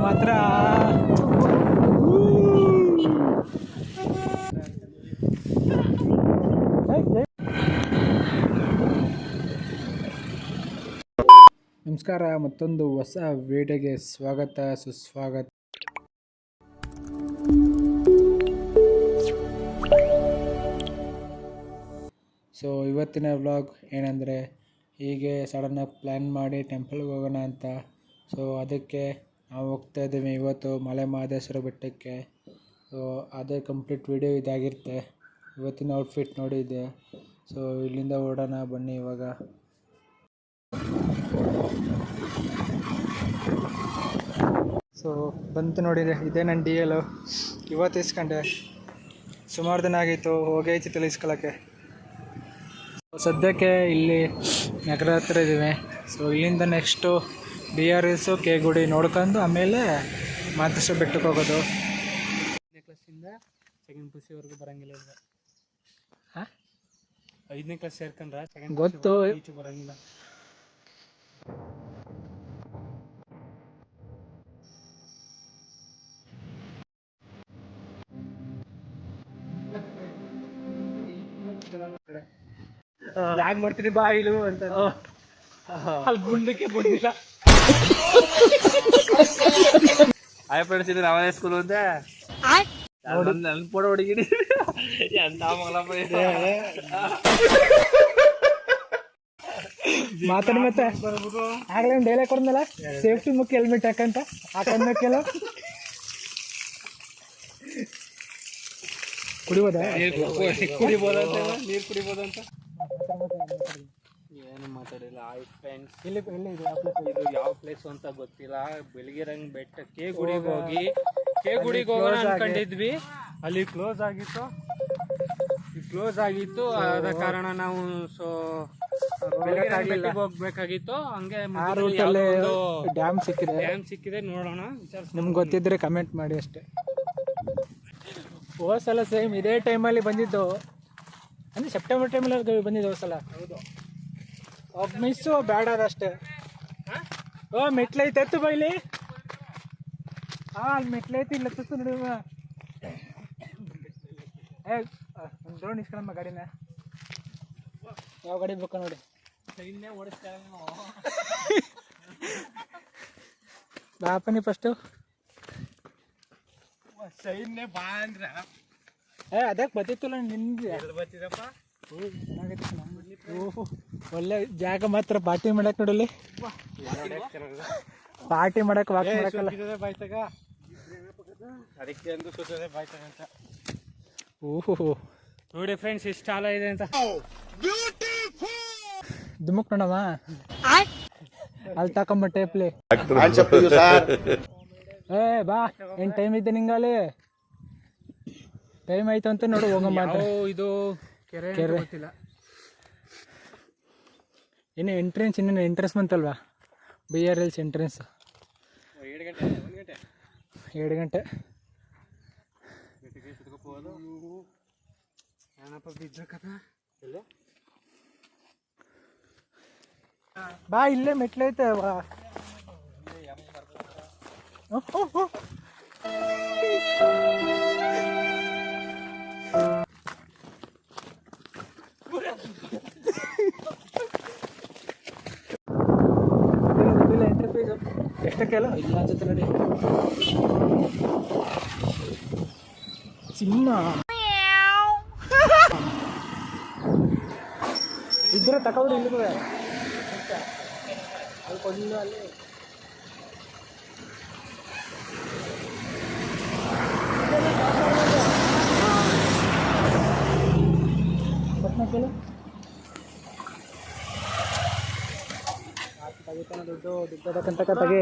ಮಾತ್ರ ನಮಸ್ಕಾರ, ಮತ್ತೊಂದು ಹೊಸ ವಿಡಿಯೋಗೆ ಸ್ವಾಗತ ಸುಸ್ವಾಗತ. ಸೊ ಇವತ್ತಿನ ವ್ಲಾಗ್ ಏನಂದರೆ, ಹೀಗೆ ಸಡನ್ನಾಗಿ ಪ್ಲ್ಯಾನ್ ಮಾಡಿ ಟೆಂಪಲ್ಗೆ ಹೋಗೋಣ ಅಂತ. ಸೊ ಅದಕ್ಕೆ ನಾವು ಹೋಗ್ತಾ ಇದ್ದೀವಿ ಇವತ್ತು ಮಲೆ ಮಹದೇಶ್ವರ ಬೆಟ್ಟಕ್ಕೆ. ಸೊ ಅದೇ ಕಂಪ್ಲೀಟ್ ವಿಡಿಯೋ ಇದಾಗಿರುತ್ತೆ. ಇವತ್ತಿನ ಔಟ್ಫಿಟ್ ನೋಡಿದ್ದೆ. ಸೊ ಇಲ್ಲಿಂದ ಓಡೋಣ ಬನ್ನಿ. ಇವಾಗ ಸೊ ಬಂತು ನೋಡಿದೆ, ಇದೇ ನನ್ನ DL. ಇವತ್ತು ಇಸ್ಕೊಂಡೆ, ಸುಮಾರು ದಿನ ಆಗಿತ್ತು, ಹೋಗೈತಿತ್ತಲ್ಲ ಇಸ್ಕೊಳ್ಳೋಕ್ಕೆ. ಸದ್ಯಕ್ಕೆ ಇಲ್ಲಿ ನಗರ ಹತ್ರ ಇದ್ದೀವಿ. ಸೊ ಇಲ್ಲಿಂದ ನೆಕ್ಸ್ಟು BRS ಕೆ ಗುಡಿ ನೋಡ್ಕೊಂಡು ಆಮೇಲೆ ಮಹದೇಶ್ವರ ಬೆಟ್ಟಕ್ಕೆ ಹೋಗೋದು. 5ನೇ ಕ್ಲಾಸಿಂದ 2nd PUCವರೆಗೂ ಬರೋಂಗಿಲ್ಲ ಇಲ್ಲ. ಹಾಂ, 5ನೇ ಕ್ಲಾಸ್ ಸೇರ್ಕೊಂಡ್ರೆ ಗೊತ್ತು, ಈಚೆ ಬರೋಂಗಿಲ್ಲ. ಯಾಕೆ ಮಾಡ್ತೀನಿ ಬಾ ಇಲು ಅಂತ. ಅಲ್ಲಿ ಗುಂಡಕ್ಕೆ ಬಂದಿಲ್ಲ. ಆಯ್ ಫ್ರೆಂಡ್ಸ್, ಇದು ನಾವೇ ಸ್ಕೂಲು ಅಂತ ನನ್ನ ಫೋಟೋ ಹೊಡಿಗಿಡಿ ಎಂತ ಮಗಳಪ್ಪ ಇದೆ. ಮಾತಾಡಿ ಮತ್ತೆ ಆಗ್ಲೇ ಒಂದು ಡೈಲಾಗ್ ಕೊಡ್ದಲ್ಲ, ಸೇಫ್ಟಿ ಮುಖ್ಯ ಹೆಲ್ಮೆಟ್ ಹಾಕಂತ ಹಾಕಂದಕ್ಕೆಲ್ಲ ಕುಡಿಬೋದಾ? ಕುಡಿಬೋದಂತ, ನೀರು ಕುಡಿಬೋದಂತ ಏನು ಮಾತಾಡಿಲ್ಲ. ಆಯ್ತು ಫ್ರೆಂಡ್ಸ್, ಎಲ್ಲಿ ಇದೆ ಇದು ಯಾವ ಪ್ಲೇಸ್ ಅಂತ ಗೊತ್ತಿಲ್ಲ. ಬೆಳಗಿರಂಗ್ ಬೆಟ್ಟ ಕೆ ಗುಡಿಗೆ ಹೋಗಿ ಕೆ ಗುಡಿಗೆ ಹೋಗೋಣ ಅನ್ಕೊಂಡಿದ್ವಿ. ಅಲ್ಲಿ ಕ್ಲೋಸ್ ಆಗಿತ್ತು. ಆದ ಕಾರಣ ನಾವು ಬೆಳಗ್ಗೆ ಹೋಗ್ಬೇಕಾಗಿತ್ತು. ಹಂಗೆ ಡ್ಯಾಮ್ ಸಿಕ್ಕಿದೆ, ನೋಡೋಣ. ನಿಮ್ಗೆ ಗೊತ್ತಿದ್ರೆ ಕಮೆಂಟ್ ಮಾಡಿ ಅಷ್ಟೇ. ಹೋದ ಸಲ ಸೇಮ್ ಇದೇ ಟೈಮಲ್ಲಿ ಬಂದಿದ್ದು, ಅಂದರೆ ಸೆಪ್ಟೆಂಬರ್ ಟೈಮಲ್ಲಿ ಬಂದಿದ್ದು ಹೋದ ಸಲ. ಹೌದು, ಒಬ್ಬ ಮಿಸ್ಸು ಬೇಡ ಅದಷ್ಟೇ. ಮೆಟ್ಲೈತೆ ಎತ್ತು ಬೈಲಿ. ಅಲ್ಲಿ ಮೆಟ್ಲೈತಿ ಇಲ್ಲ ತುತ್ತು ನೋಡಿ. ಒಂದು ಡ್ರೋನ್ ಇಸ್ಕೊಳಮ್ಮ ಗಾಡಿನ. ಯಾವ ಗಾಡಿ ಬೇಕು ನೋಡಿ. ಇನ್ನೇ ಓಡಿಸ್ತಾರೆ ಬಾಪನಿ ಫಸ್ಟು. ಸೈನ್ಯ ಬಾ ಅಂದ್ರೆ ಅದಕ್ಕೆ ಬತ್ತಿತ್ತಲ್ಲ ನಿನ್ಗೆ. ಬರ್ತಿದಪ್ಪ. ಓಹೋ, ಒಳ್ಳೆ ಜಾಗ ಮಾತ್ರ ಪಾರ್ಟಿ ಮಾಡಕ್ ನೋಡಲ್ಲಿ. ಪಾರ್ಟಿ ಮಾಡಕ್ ವಾಕ್ ಮಾಡಕ್ಕಲ್ಲ. ಬಾಯ್ತಾಗ ಅದಕ್ಕೆ ಎಂದು ಸುತ್ತದೆ ಬಾಯ್ತಾಗ ಅಂತ. ಓಹೋ ನೋಡಿ ಫ್ರೆಂಡ್ಸ್, ಎಷ್ಟು ಹಾಲ ಇದೆ ಅಂತ. ದುಮುಕ್ ನೋಡಮ್ಮ, ಅಲ್ಲಿ ತಕೊಂಬ ಟೇಪ್ಲಿ. ಬಾ, ಏನ್ ಟೈಮ್ ಇದ್ದೆ ನಿಂಗಲ್ಲಿ? ಟೈಮ್ ಆಯ್ತು ಅಂತ ನೋಡು, ಹೋಗಮ್ಮ. ಇದು ಕೆರೆ ಗೊತ್ತಿಲ್ಲ. ಇನ್ನು ಎಂಟ್ರೆನ್ಸ್, ಇನ್ನೇನು ಎಂಟ್ರೆನ್ಸ್ ಬಂತಲ್ವಾ, BRS ಎಂಟ್ರೆನ್ಸ್. 7 ಗಂಟೆ ಬಾ, ಇಲ್ಲೇ ಮೆಟ್ಲೈತೆ ಬಾ. ಎಷ್ಟಕ್ಕೆಲ್ಲ ಇಲ್ಲ ಅನ್ಸುತ್ತೆ ನೋಡಿ. ಚಿನ್ನ ಇದ್ರೆ ತಗೊಂಡು ಇಲ್ಲಿ ಅಲ್ಲಿ ಕೊಂಡು ಅಲ್ಲಿ. ದುಡ್ಡು ದುಡ್ಡಕ್ಕಂತ ತಗಿ.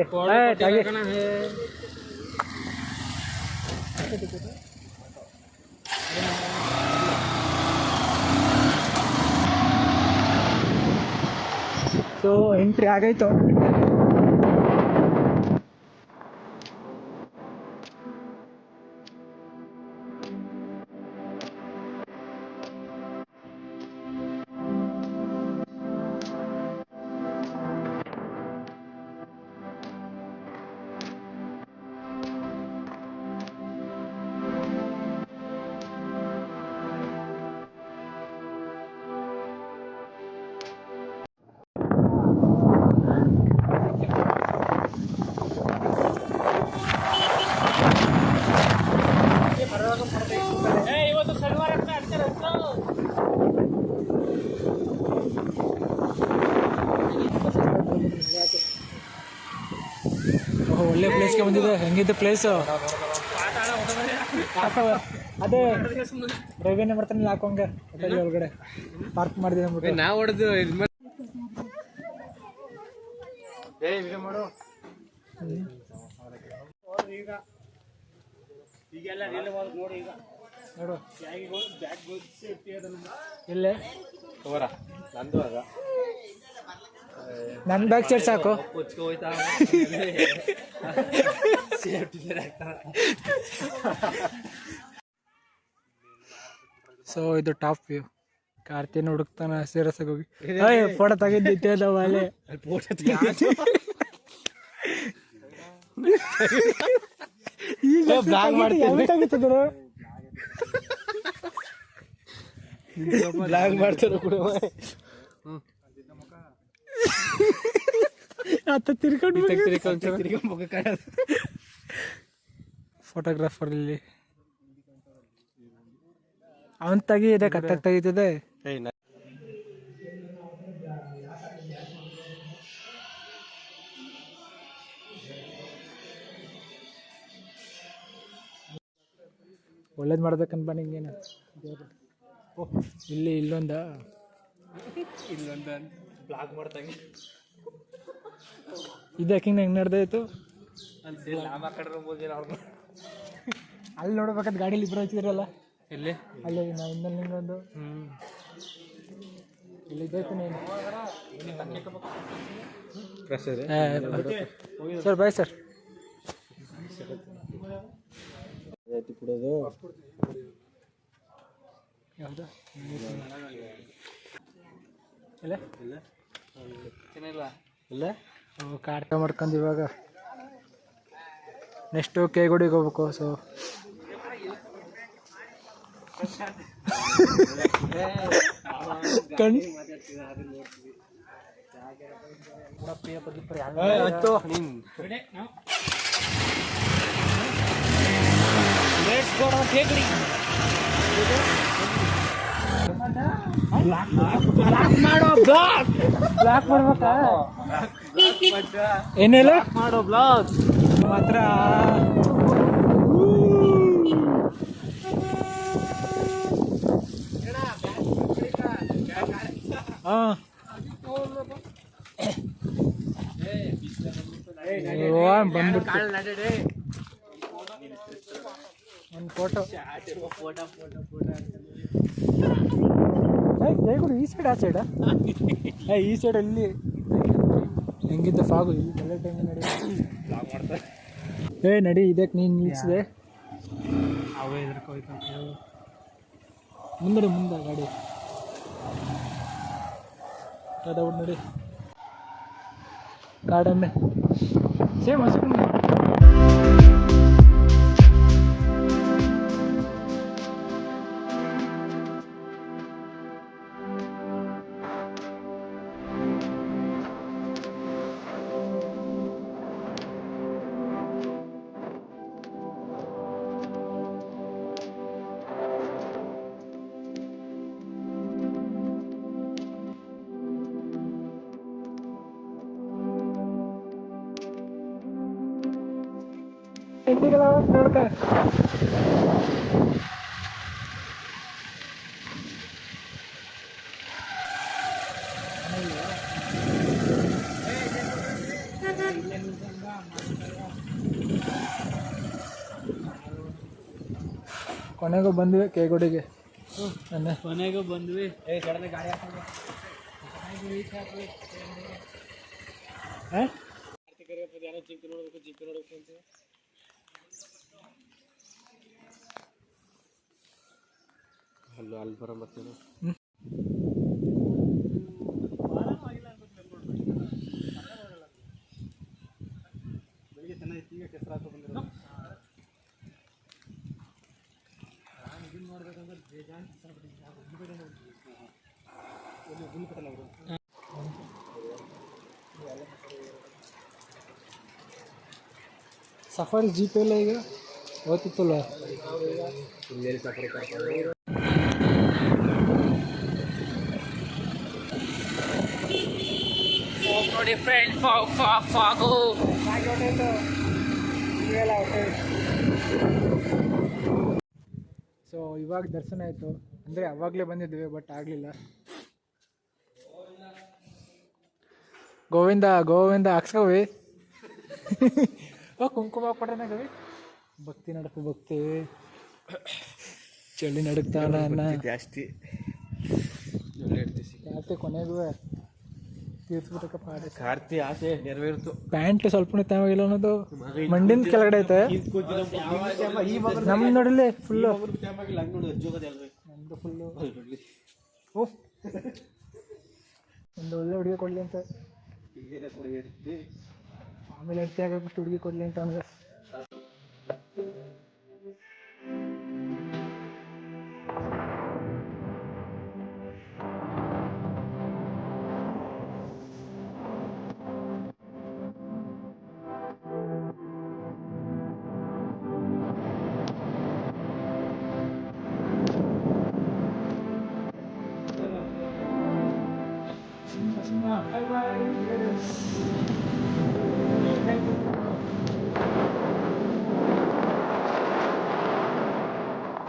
ಸೊ ಎಂಟ್ರಿ ಆಗೈತು. ಬಂದಿದೆ. ಹೆಂಗಿದ್ದು ಪ್ಲೇಸು? ಅದೇ ರೆವಿನ್ಯೂ ಮಾಡ್ತಾನೆ ಹಾಕೋಂಗೆ ಹೋಟೆಲ್ ಒಳಗಡೆ ಪಾರ್ಕ್ ಮಾಡಿದೆ ನಾವು ಹೊಡೆದು ನೋಡು ಇಲ್ಲೇ ನಂದು ಆಗ ನನ್ನ ಬ್ಯಾಗ್ ಸೈಡ್ ಸಾಕು. ಸೊ ಇದು ಟಾಪ್ ವ್ಯೂ. ಕಾರ್ತಿನ ಹುಡುಕ್ತಾನ ಸೀರಿಯಸ್ ಆಗಿ ಹೋಗಿ ಫೋಟೋ ತೆಗೆದಿದ್ದೆ ನಾವು ಅಲ್ಲೇ ಬ್ಲಾಗ್ ಮಾಡ್ತಾರೆ ಕೂಡ ಫೋಟೋಗ್ರಾಫರ್ ಇಲ್ಲಿ ಅವನ್ ತೆಗಿದೆ ಕತ್ತಾಗ ತೆಗಿತಿದೆ. ಒಳ್ಳೇದು ಮಾಡ್ಬೇಕಂತ ನಿಂಗೇನು ಇಲ್ಲಿ ಇಲ್ಲೊಂದ ಬ್ಲಾಗ್ ಮಾಡ್ದಂಗೆ ಇದಕ್ಕೆ ಹೆಂಗೆ ನಡೆದಾಯ್ತು ಅಲ್ಲಿ ನೋಡ್ಬೇಕಾದ್ ಗಾಡೀಲಿ ಇಬ್ಬರು ಹಚ್ಚಿದ್ರಲ್ಲ ಇಲ್ಲಿ ಅಲ್ಲಿ ನಾವು ಇನ್ನೊಂದು ನಿಂಗೊಂದು ಇಲ್ಲಿ ಇದ್ದಾಯ್ತು ನೀನು ಸರ್ ಬಾಯ್ ಸರ್ ಕೊಡೋದು ಯಾವುದು ಇಲ್ಲ ಇಲ್ಲ ಇಲ್ಲ ಕಾಡ್ಕ ಮಾಡ್ಕೊಂಡು ಇವಾಗ ನೆಕ್ಸ್ಟು ಕೇಗುಡಿಗೆ ಹೋಗ್ಬೇಕು. ಸೊ ಬ್ಲಾಕ್ ಮಾಡ್ಬೇಕಾ ಏನಿಲ್ಲ ಮಾಡೋ ಬ್ಲಾಗ್ ಮಾತ್ರ ಬಂದ್ಬಿಡ್ತು ಒಂದು ಫೋಟೋ ಜೈಗುಡಿ ಈ ಸೈಡ್ ಆ ಸೈಡಾ ಈ ಸೈಡಲ್ಲಿ ಹೆಂಗಿದ್ದ ಫಾಗು ಈ ಒಳ್ಳೆ ಟೈಮ್ ನಡಿ ನಡಿ ಇದಕ್ಕೆ ನೀನು ನಿಲ್ಸಿದೆ ಅವೇ ಎದ್ರಕೋಯ್ತು ಮುಂದೆ ಮುಂದೆ ಗಾಡಿ ಅದಾವ್ರು ನಡಿ ಕಾಡನ್ನೇ ಸೇಮ್ ಹಸ್ಕೊಂಡು ನೋಡ್ಕ ಕೊನೆಗೂ ಬಂದ್ವಿ ಕೇಗುಡಿಗೆ. ಕೊನೆಗೂ ಬಂದ್ವಿ. ಗಾಡಿ ಜಿಂಕೆ ನೋಡ್ಬೇಕು ಜಿಂಕೆ ನೋಡ್ಬೇಕು ಅಂತ ಅಲ್ಲಿ ಬರಬರ್ತೀನಿ. ಬೆಳಿಗ್ಗೆ ಚೆನ್ನಾಗಿತ್ತು. ಈಗ ಕೆಸರು ಹಾಕೋ ಬಂದಿರೋ ಇದನ್ನು ನೋಡ್ಬೇಕಂದ್ರೆ ಬೇಜಾನ್ ಸಫಾರಿ ಜೀಪ್ ಎಲ್ಲ ಈಗ ಓದ್ತಿತ್ತಲ್ಲ ಸಫಾರಿ ನೋಡಿ ಫ್ರೆಂಡ್ ಫಾಗು ಸೊ ಇವಾಗ ದರ್ಶನ ಆಯಿತು, ಅಂದರೆ ಅವಾಗಲೇ ಬಂದಿದ್ವಿ ಬಟ್ ಆಗಲಿಲ್ಲ. ಗೋವಿಂದ ಗೋವಿಂದ ಹಾಕ್ಸ್ಕವಿ. ಕುಂಕುಮ ಕೊಡೋಣ ಗವಿ. ಭಕ್ತಿ ನಡಕು ಭಕ್ತಿ ಚಳಿ ನಡುಕ್ತಾನ ಜಾಸ್ತಿ ಯಾಕೆ ಕೊನೆಗೂ ತೀರ್ಸ್ಬಿಟ್ಟಕ್ಕ ಪಾಡ. ಕಾರ್ತಿ ಆಸೆ ನೆರವೇರ್ತು. ಪ್ಯಾಂಟ್ ಸ್ವಲ್ಪ ತೇವಾಗಿಲ್ಲ ಅನ್ನೋದು ಮಂಡಿನ ಕೆಳಗಡೆ ಐತೆ. ನಮ್ದು ನೋಡಿಲ್ಲಿ ಫುಲ್ಲು ನಮ್ದು ಫುಲ್ಲು. ಓ ಒಂದು ಒಳ್ಳೆ ಹುಡುಗಿ ಕೊಡಲಿ ಅಂತ, ಆಮೇಲೆ ಹೆಂಡತಿ ಆಗಬಿಟ್ಟು ಹುಡುಗಿ ಕೊಡಲಿ ಅಂತ ಅವನಿಗೆ. Bye bye.